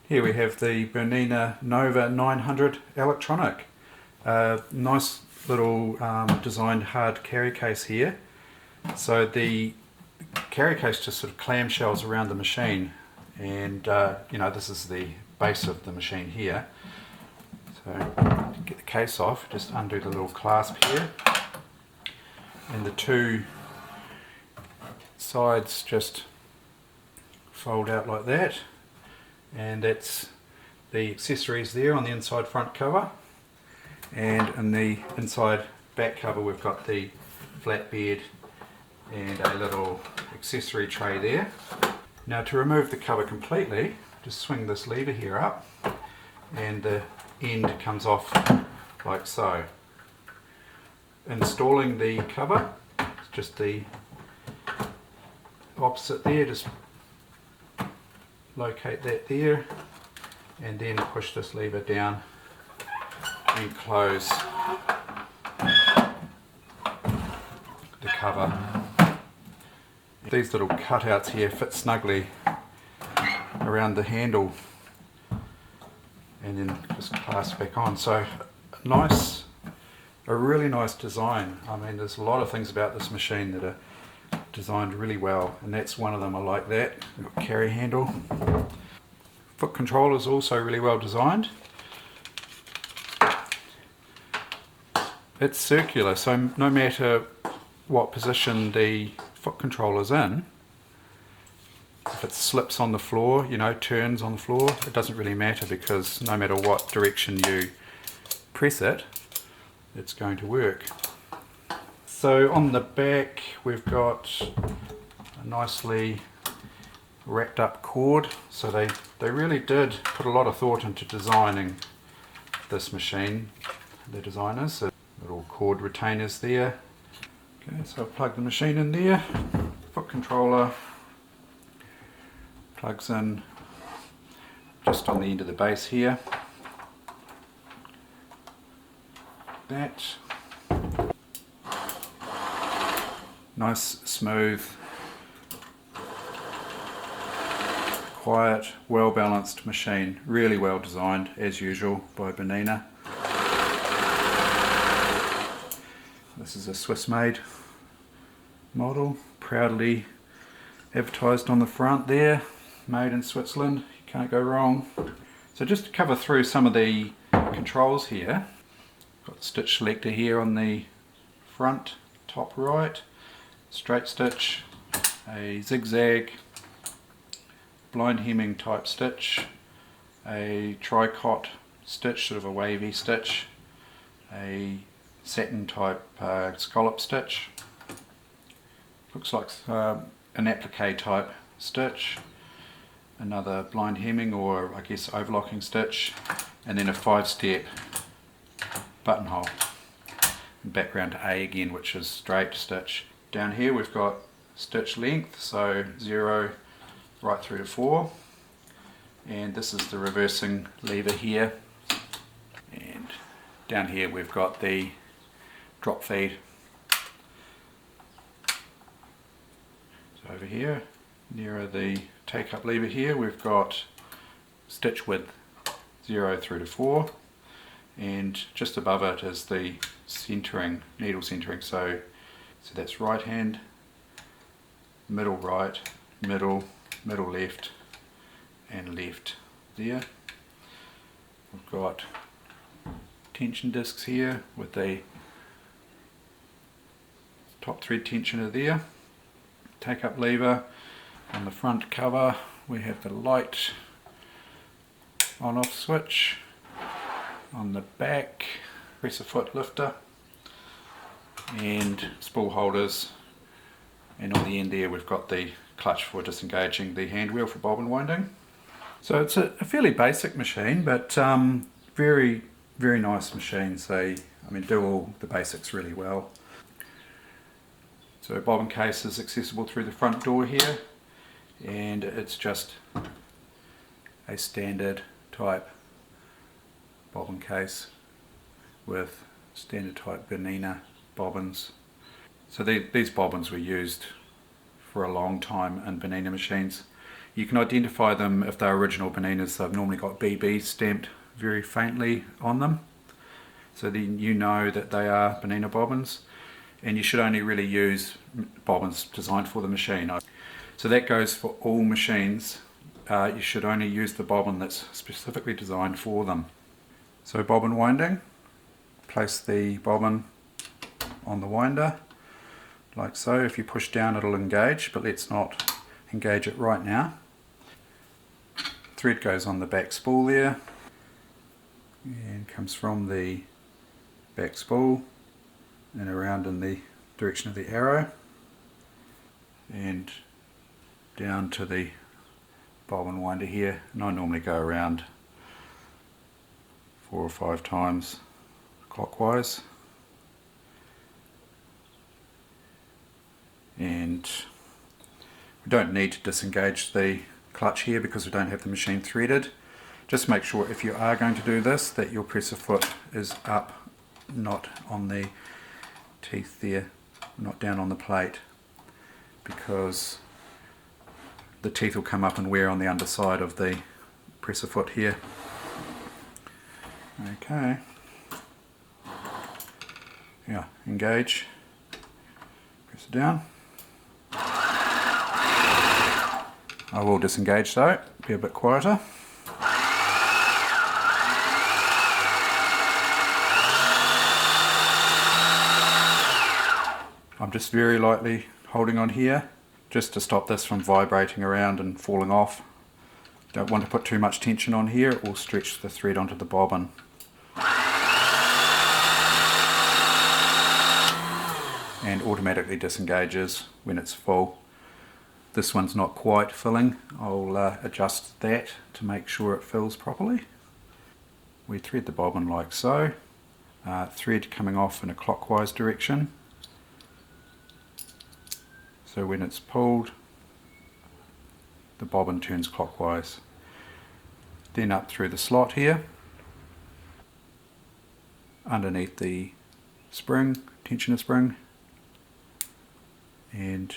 Here we have the Bernina Nova 900 electronic. Nice little designed hard carry case here. So the carry case just sort of clamshells around the machine, and you know, this is the base of the machine here. So to get the case off, just undo the little clasp here, and the two sides just fold out like that, and that's the accessories there on the inside front cover, and in the inside back cover we've got the flatbed and a little accessory tray there. Now to remove the cover completely, just swing this lever here up and the end comes off like so. Installing the cover, it's just the opposite there, just locate that there and then push this lever down and close the cover. These little cutouts here fit snugly around the handle and then just clasp back on. So nice, a really nice design. I mean, there's a lot of things about this machine that are designed really well, and that's one of them. I like that. We've got carry handle. Foot controller is also really well designed. It's circular, so no matter what position the foot controller's in, if it slips on the floor, you know, turns on the floor, it doesn't really matter, because no matter what direction you press it, it's going to work. So on the back we've got a nicely wrapped up cord. So they really did put a lot of thought into designing this machine, the designers. So little cord retainers there. Okay, so I'll plug the machine in there. Foot controller plugs in just on the end of the base here. That. Nice, smooth, quiet, well balanced machine. Really well designed, as usual, by Bernina. This is a Swiss-made model, proudly advertised on the front there, made in Switzerland. You can't go wrong. So just to cover through some of the controls here, got the stitch selector here on the front, top right. Straight stitch, a zigzag, blind hemming type stitch, a tricot stitch, sort of a wavy stitch, a satin type scallop stitch, looks like an applique type stitch, another blind hemming or I guess overlocking stitch, and then a 5-step buttonhole. Background to A again, which is straight stitch. Down here we've got stitch length, so 0 right through to 4, and this is the reversing lever here, and down here we've got the drop feed. So over here, nearer the take up lever here, we've got stitch width 0 through to 4, and just above it is the centering, needle centering. So that's right hand, middle right, middle left, and left there. We've got tension discs here with the top thread tensioner there. Take up lever. On the front cover we have the light on off switch. On the back, press a foot lifter and spool holders, and on the end there we've got the clutch for disengaging the hand wheel for bobbin winding. So it's a fairly basic machine, but very nice machines. They, I mean, do all the basics really well. So bobbin case is accessible through the front door here, and it's just a standard type bobbin case with standard type Bernina bobbins. So these bobbins were used for a long time in Bernina machines. You can identify them if they're original Berninas. They've normally got BB stamped very faintly on them, so then you know that they are Bernina bobbins, and you should only really use bobbins designed for the machine. So that goes for all machines. You should only use the bobbin that's specifically designed for them. So bobbin winding, place the bobbin on the winder like so. If you push down it'll engage, but let's not engage it right now. Thread goes on the back spool there and comes from the back spool and around in the direction of the arrow and down to the bobbin winder here, and I normally go around 4 or 5 times clockwise, and we don't need to disengage the clutch here because we don't have the machine threaded. Just make sure if you are going to do this that your presser foot is up, not on the teeth there, not down on the plate, because the teeth will come up and wear on the underside of the presser foot here. Okay. Yeah, engage. Press it down. I will disengage though, be a bit quieter. I'm just very lightly holding on here just to stop this from vibrating around and falling off. Don't want to put too much tension on here, it will stretch the thread onto the bobbin. And automatically disengages when it's full. This one's not quite filling. I'll adjust that to make sure it fills properly. We thread the bobbin like so. Thread coming off in a clockwise direction. So when it's pulled, the bobbin turns clockwise. Then up through the slot here, underneath the spring, tensioner spring, and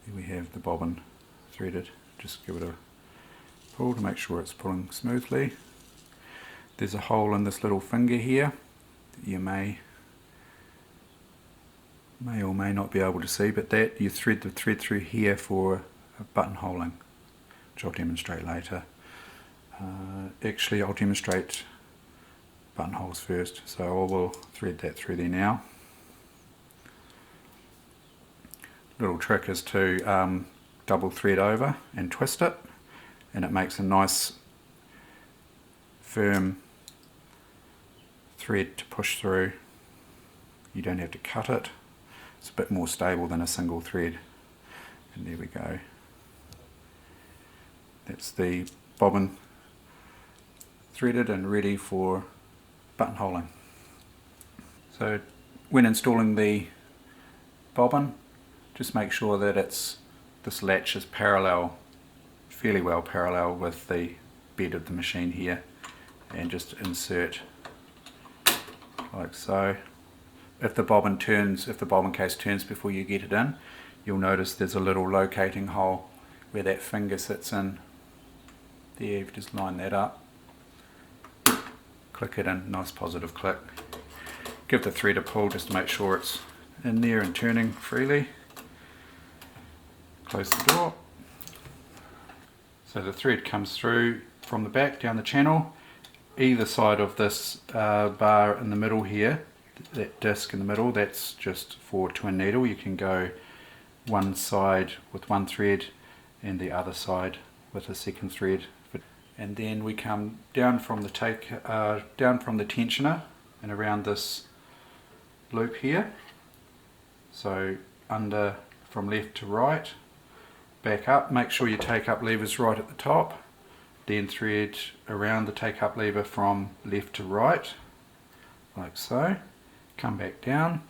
here we have the bobbin threaded. Just give it a pull to make sure it's pulling smoothly. There's a hole in this little finger here that you may or may not be able to see, but that you thread the thread through here for buttonholing, which I'll demonstrate later. Actually, I'll demonstrate buttonholes first, so I will thread that through there now. Little trick is to double thread over and twist it, and it makes a nice firm thread to push through. You don't have to cut it. It's a bit more stable than a single thread. And there we go. That's the bobbin threaded and ready for buttonholing. So when installing the bobbin, just make sure that this latch is parallel, fairly well parallel with the bed of the machine here, and just insert like so. If the bobbin case turns before you get it in, you'll notice there's a little locating hole where that finger sits in. There, you've just lined that up. Click it in, nice positive click. Give the thread a pull just to make sure it's in there and turning freely. Close the door. So the thread comes through from the back down the channel. Either side of this bar in the middle here, that disc in the middle, that's just for twin needle. You can go one side with one thread and the other side with a second thread. And then we come down from the tensioner and around this loop here. So under from left to right, back up. Make sure your take up lever's right at the top. Then thread around the take up lever from left to right, like so. Come back down,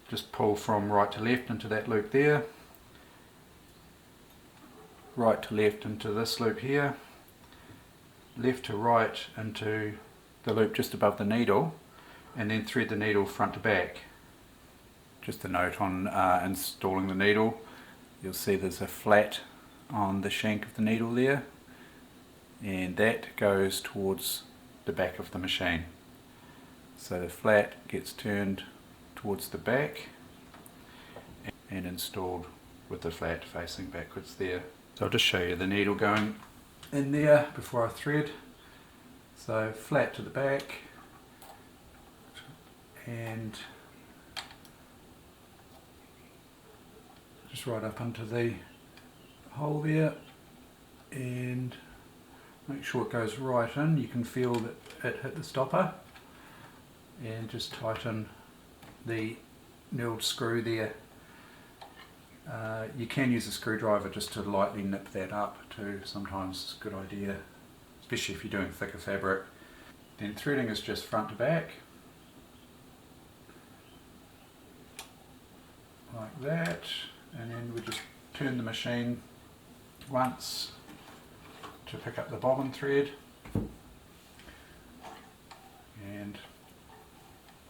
just pull from right to left into that loop there, right to left into this loop here, left to right into the loop just above the needle, and then thread the needle front to back. Just a note on installing the needle, you'll see there's a flat on the shank of the needle there, and that goes towards the back of the machine. So the flat gets turned towards the back and installed with the flat facing backwards there. So I'll just show you the needle going in there before I thread. So flat to the back and just right up into the hole there, and make sure it goes right in. You can feel that it hit the stopper, and just tighten the knurled screw there. You can use a screwdriver just to lightly nip that up too. Sometimes it's a good idea, especially if you're doing thicker fabric. Then threading is just front to back, like that, and then we just turn the machine once to pick up the bobbin thread, and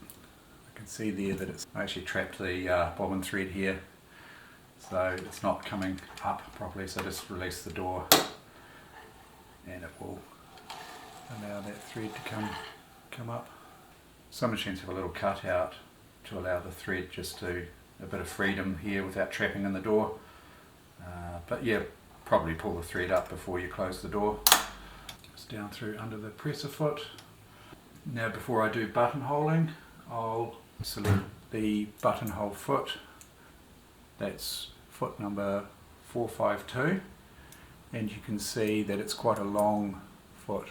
I can see there that it's actually trapped the bobbin thread here, so it's not coming up properly. So just release the door and it will allow that thread to come up. Some machines have a little cutout to allow the thread just to a bit of freedom here without trapping in the door, but yeah, probably pull the thread up before you close the door. Just down through under the presser foot. Now before I do buttonholing, I'll select the buttonhole foot. That's foot number 452, and you can see that it's quite a long foot,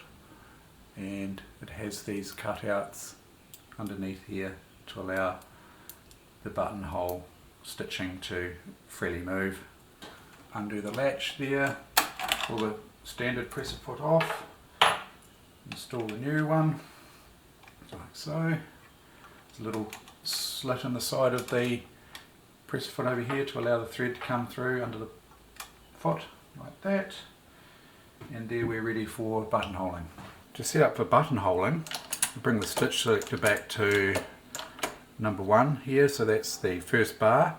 and it has these cutouts underneath here to allow the buttonhole stitching to freely move. Undo the latch there, pull the standard presser foot off, install the new one, like so. There's a little slit in the side of the presser foot over here to allow the thread to come through under the foot, like that. And there we're ready for buttonholing. To set up for buttonholing, bring the stitch selector back to number 1 here, so that's the first bar.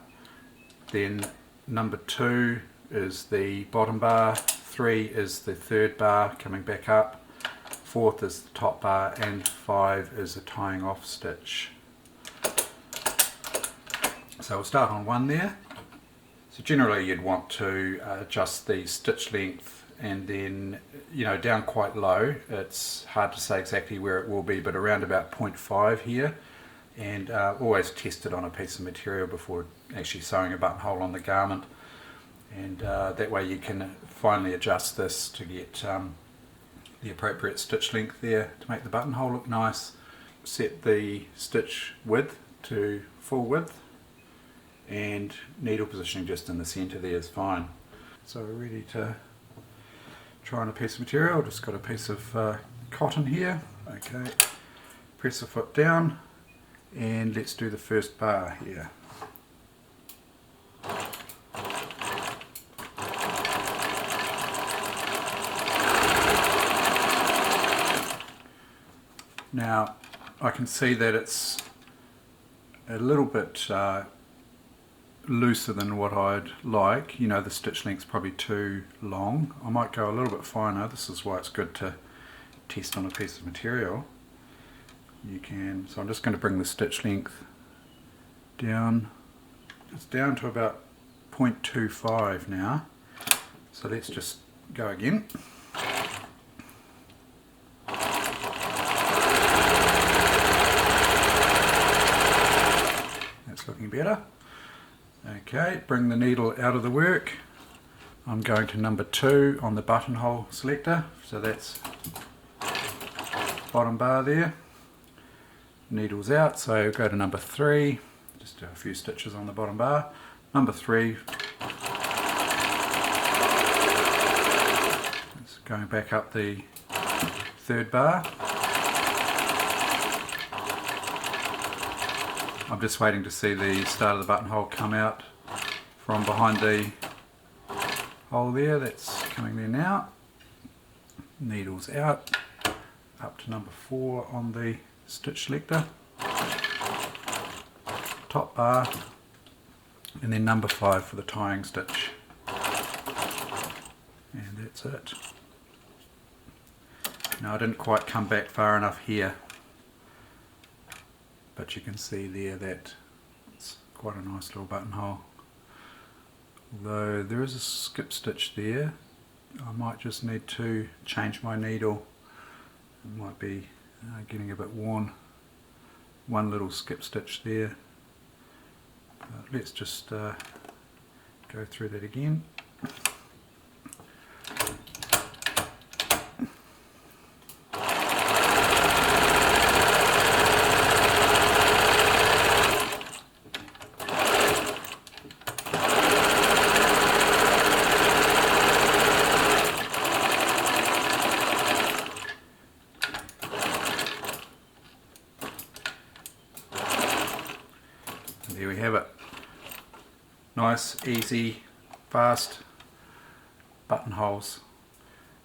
Then number 2 is the bottom bar, 3 is the third bar coming back up, 4th is the top bar, and 5 is a tying off stitch. So we'll start on 1 there. So generally you'd want to adjust the stitch length, and then, you know, down quite low. It's hard to say exactly where it will be, but around about 0.5 here. And always test it on a piece of material before actually sewing a buttonhole on the garment, and that way you can finally adjust this to get the appropriate stitch length there to make the buttonhole look nice. Set the stitch width to full width, and needle positioning just in the center there is fine. So we're ready to try on a piece of material. Just got a piece of cotton here. Okay, press the foot down, and let's do the first bar here. Now I can see that it's a little bit looser than what I'd like. You know, the stitch length's probably too long. I might go a little bit finer. This is why it's good to test on a piece of material. You can, so I'm just going to bring the stitch length down. It's down to about 0.25 now. So let's just go again. That's looking better. Okay, bring the needle out of the work. I'm going to number 2 on the buttonhole selector. So that's bottom bar there. Needle's out, so go to number 3, just do a few stitches on the bottom bar. Number 3, it's going back up the third bar. I'm just waiting to see the start of the buttonhole come out from behind the hole there. That's coming there now. Needle's out, up to number 4 on the stitch selector, top bar, and then number 5 for the tying stitch. And that's it. Now I didn't quite come back far enough here, but you can see there that it's quite a nice little buttonhole. Although there is a skip stitch there, I might just need to change my needle. It might be getting a bit worn. One little skip stitch there. Let's just go through that again. There we have it. Nice, easy, fast buttonholes,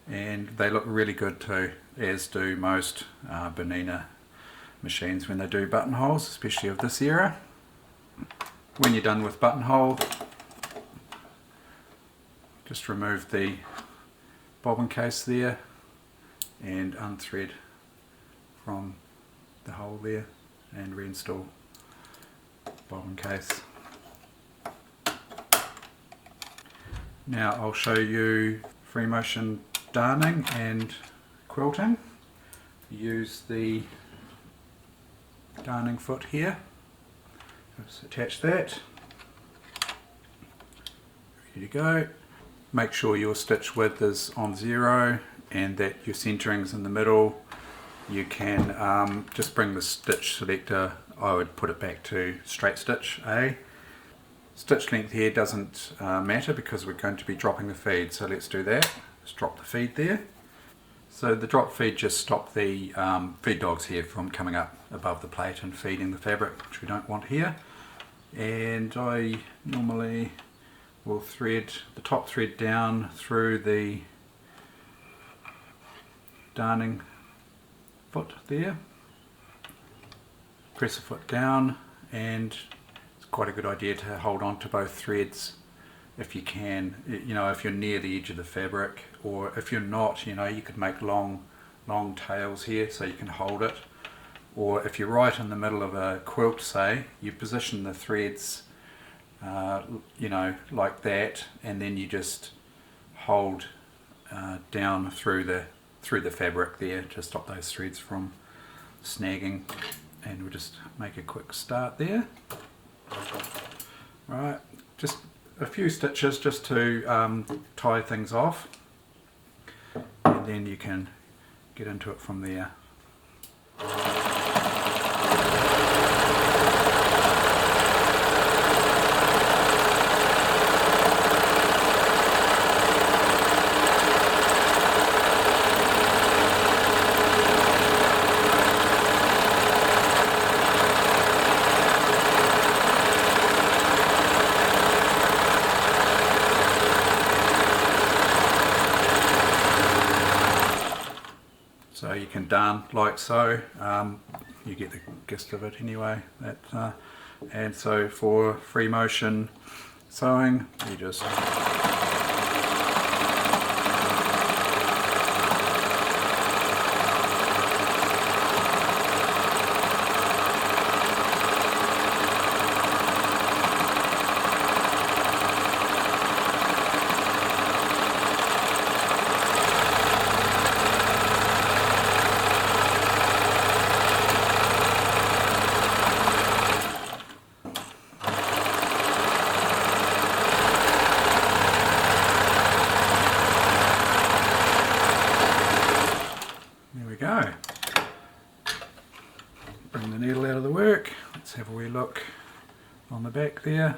and they look really good too, as do most Bernina machines when they do buttonholes, especially of this era. When you're done with buttonhole, just remove the bobbin case there and unthread from the hole there and reinstall bobbin case. Now I'll show you free motion darning and quilting. Use the darning foot here. Just attach that. Ready to go. Make sure your stitch width is on 0 and that your centering is in the middle. You can just bring the stitch selector, I would put it back to straight stitch A. Stitch length here doesn't matter because we're going to be dropping the feed, so let's do that. Let's drop the feed there. So the drop feed just stopped the feed dogs here from coming up above the plate and feeding the fabric, which we don't want here. And I normally will thread the top thread down through the darning foot there. Press the foot down, and it's quite a good idea to hold on to both threads if you can, you know, if you're near the edge of the fabric, or if you're not, you know, you could make long tails here so you can hold it. Or if you're right in the middle of a quilt, say, you position the threads you know, like that, and then you just hold down through the fabric there to stop those threads from snagging. And we'll just make a quick start there. Right, just a few stitches just to tie things off, and then you can get into it from there. So you can darn like so, you get the gist of it anyway. And so for free motion sewing, you just go. Bring the needle out of the work. Let's have a wee look on the back there.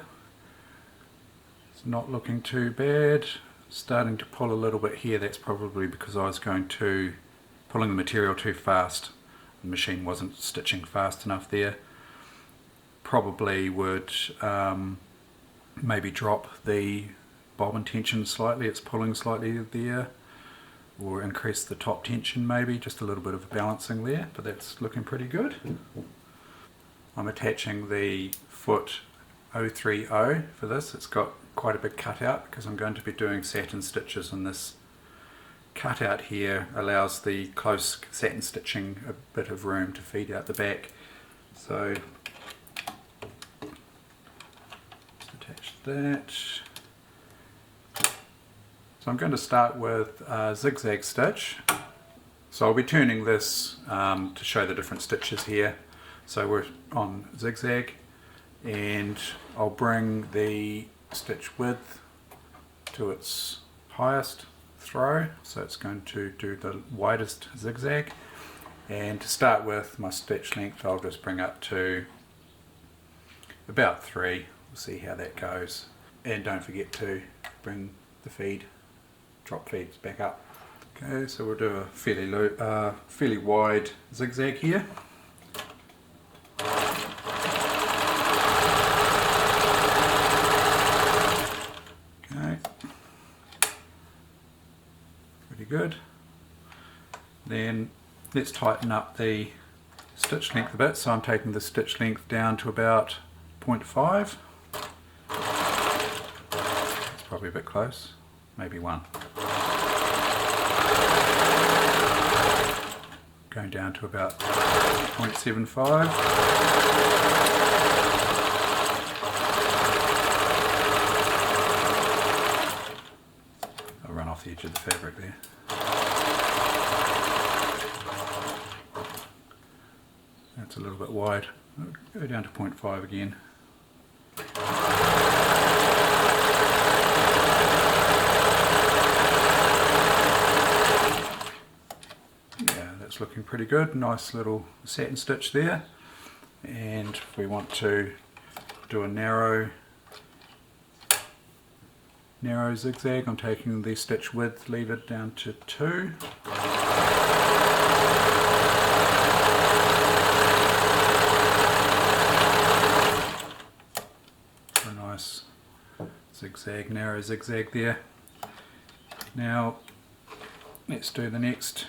It's not looking too bad. Starting to pull a little bit here. That's probably because I was pulling the material too fast. The machine wasn't stitching fast enough there. Probably would maybe drop the bobbin tension slightly. It's pulling slightly there. Or increase the top tension maybe, just a little bit of balancing there, but that's looking pretty good. I'm attaching the foot 030 for this. It's got quite a big cutout because I'm going to be doing satin stitches in this cutout here allows the close satin stitching a bit of room to feed out the back. So just attach that. So I'm going to start with a zigzag stitch. So I'll be turning this to show the different stitches here. So we're on zigzag, and I'll bring the stitch width to its highest throw, so it's going to do the widest zigzag. And to start with, my stitch length I'll just bring up to about 3. We'll see how that goes. And don't forget to bring the drop feeds back up. Okay, so we'll do a fairly wide zigzag here. Okay, pretty good. Then let's tighten up the stitch length a bit. So I'm taking the stitch length down to about 0.5. It's probably a bit close, maybe 1. Going down to about 0.75. I'll run off the edge of the fabric there. That's a little bit wide. I'll go down to 0.5 again. Looking pretty good. Nice little satin stitch there. And if we want to do a narrow zigzag, I'm taking the stitch width lever down to 2. A nice zigzag, narrow zigzag there. Now let's do the next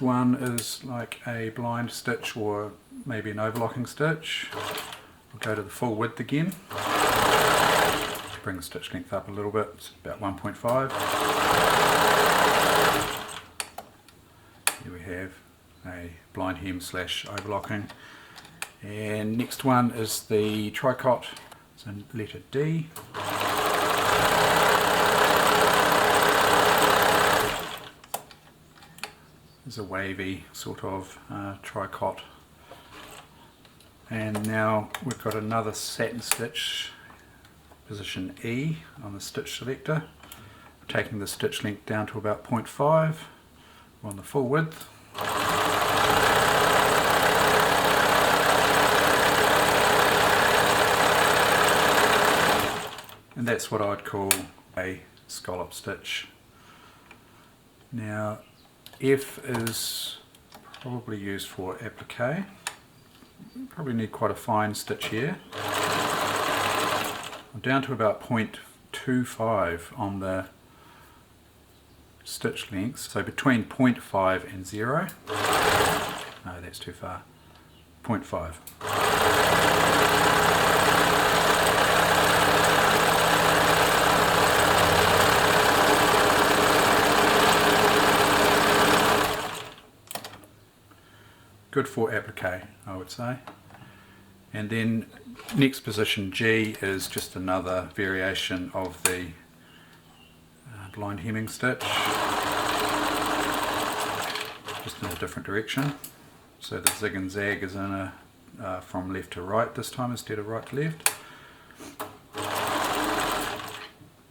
one is like a blind stitch or maybe an overlocking stitch. I'll go to the full width again. Bring the stitch length up a little bit, it's about 1.5. Here we have a blind hem / overlocking. And next one is the tricot, so letter D. There's a wavy sort of tricot. And now we've got another satin stitch, position E on the stitch selector. Taking the stitch length down to about 0.5 on the full width. And that's what I'd call a scallop stitch. Now F is probably used for applique. Probably need quite a fine stitch here. I'm down to about 0.25 on the stitch length, so between 0.5 and 0. No, that's too far. 0.5. Good for applique, I would say. And then next position G is just another variation of the blind hemming stitch, just in a different direction. So the zig and zag is in a from left to right this time instead of right to left.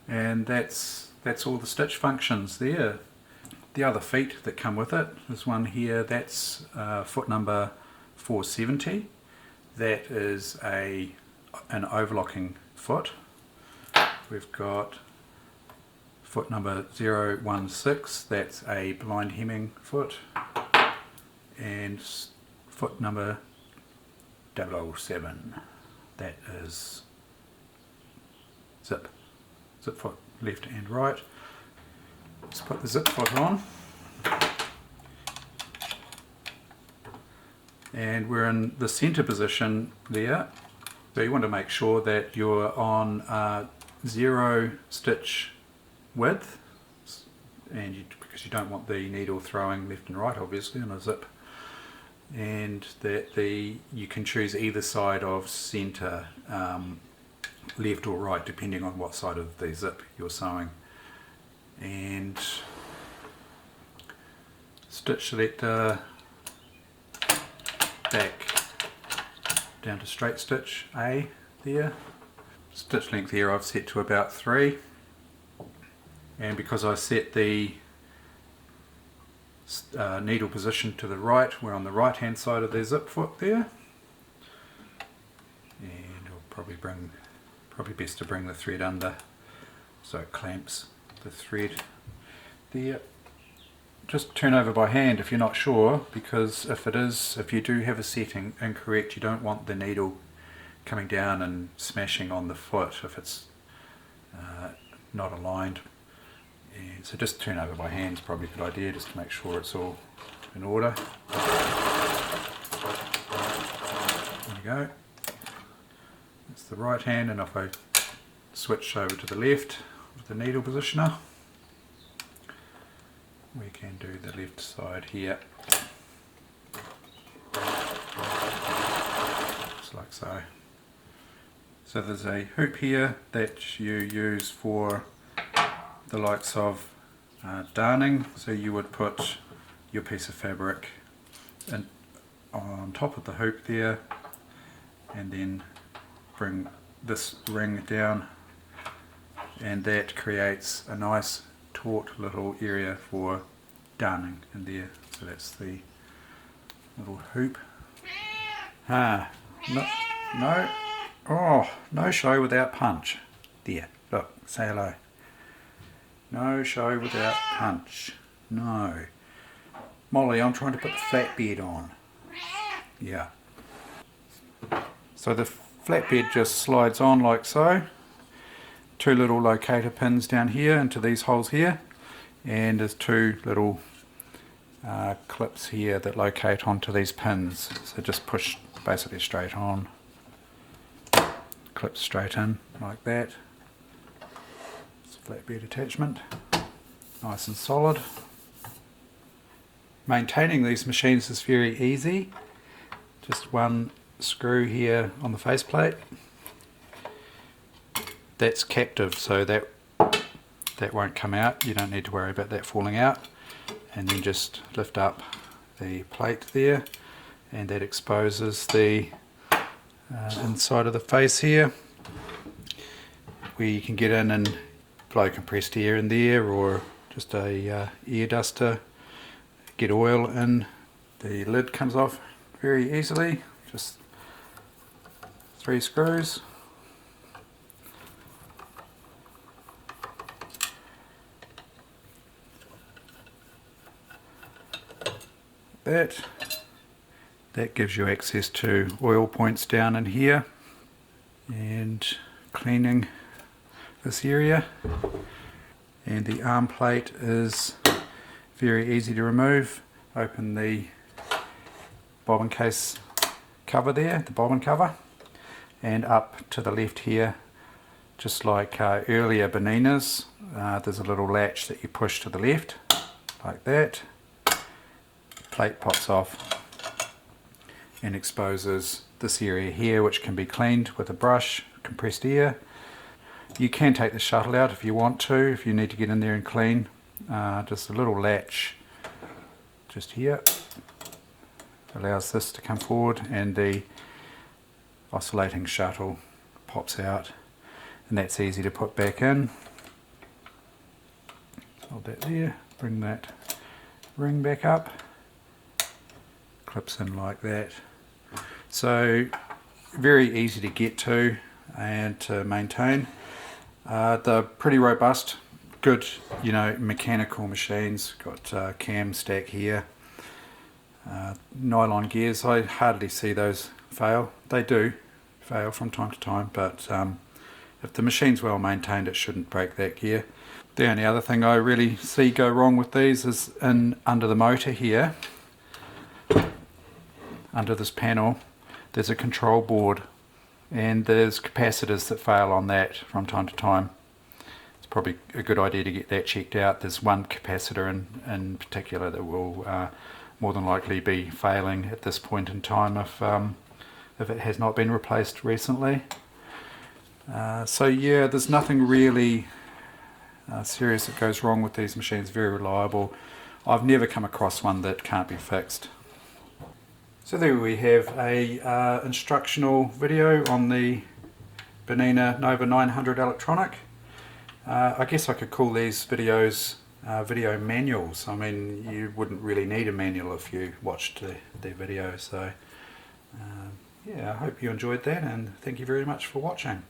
And that's all the stitch functions there. The other feet that come with it, there's one here, that's foot number 470. That is an overlocking foot. We've got foot number 016, that's a blind hemming foot. And foot number 007, that is zip foot left and right. Let's put the zip foot on, and we're in the center position there. So you want to make sure that you're on 0 stitch width and because you don't want the needle throwing left and right obviously on a zip, and that you can choose either side of centre, left or right, depending on what side of the zip you're sewing. And stitch selector back down to straight stitch A there. Stitch length here I've set to about 3, and because I set the needle position to the right, we're on the right hand side of the zip foot there, and I'll probably best to bring the thread under so it clamps the thread there. Just turn over by hand if you're not sure, because if you do have a setting incorrect, you don't want the needle coming down and smashing on the foot if it's not aligned. And so just turn over by hand is probably a good idea, just to make sure it's all in order. There you go. That's the right hand, and if I switch over to the left with the needle positioner, we can do the left side here, just like so. So there's a hoop here that you use for the likes of darning, so you would put your piece of fabric on top of the hoop there, and then bring this ring down, and that creates a nice taut little area for darning in there. So that's the little hoop. No, oh, no show without punch. There, look, say hello. No show without punch. No. Molly, I'm trying to put the flatbed on. Yeah. So the flatbed just slides on like so. 2 little locator pins down here into these holes here, and there's 2 little clips here that locate onto these pins. So just push basically straight on, clip straight in like that. It's a flatbed attachment, nice and solid. Maintaining these machines is very easy. Just 1 screw here on the faceplate. That's captive, so that won't come out. You don't need to worry about that falling out. And then just lift up the plate there, and that exposes the inside of the face here, where you can get in and blow compressed air in there, or just a air duster, get oil in. The lid comes off very easily, just 3 screws. That gives you access to oil points down in here, and cleaning this area. And the arm plate is very easy to remove. Open the bobbin case cover there, the bobbin cover, and up to the left here, just like earlier Bernina's, there's a little latch that you push to the left like that. Plate pops off and exposes this area here, which can be cleaned with a brush, compressed air. You can take the shuttle out if you want to, if you need to get in there and clean. Just a little latch just here allows this to come forward, and the oscillating shuttle pops out, and that's easy to put back in. Hold that there, bring that ring back up, clips in like that. So very easy to get to and to maintain. They're pretty robust, good, mechanical machines. Got cam stack here, nylon gears. I hardly see those fail. They do fail from time to time, but if the machine's well maintained, it shouldn't break that gear. The only other thing I really see go wrong with these is under the motor here, under this panel, there's a control board, and there's capacitors that fail on that from time to time. It's probably a good idea to get that checked out. There's one capacitor in particular that will more than likely be failing at this point in time if it has not been replaced recently. So yeah, there's nothing really serious that goes wrong with these machines. Very reliable. I've never come across one that can't be fixed. So there we have a instructional video on the Bernina Nova 900 electronic. I guess I could call these videos video manuals. I mean, you wouldn't really need a manual if you watched the video. So yeah, I hope you enjoyed that, and thank you very much for watching.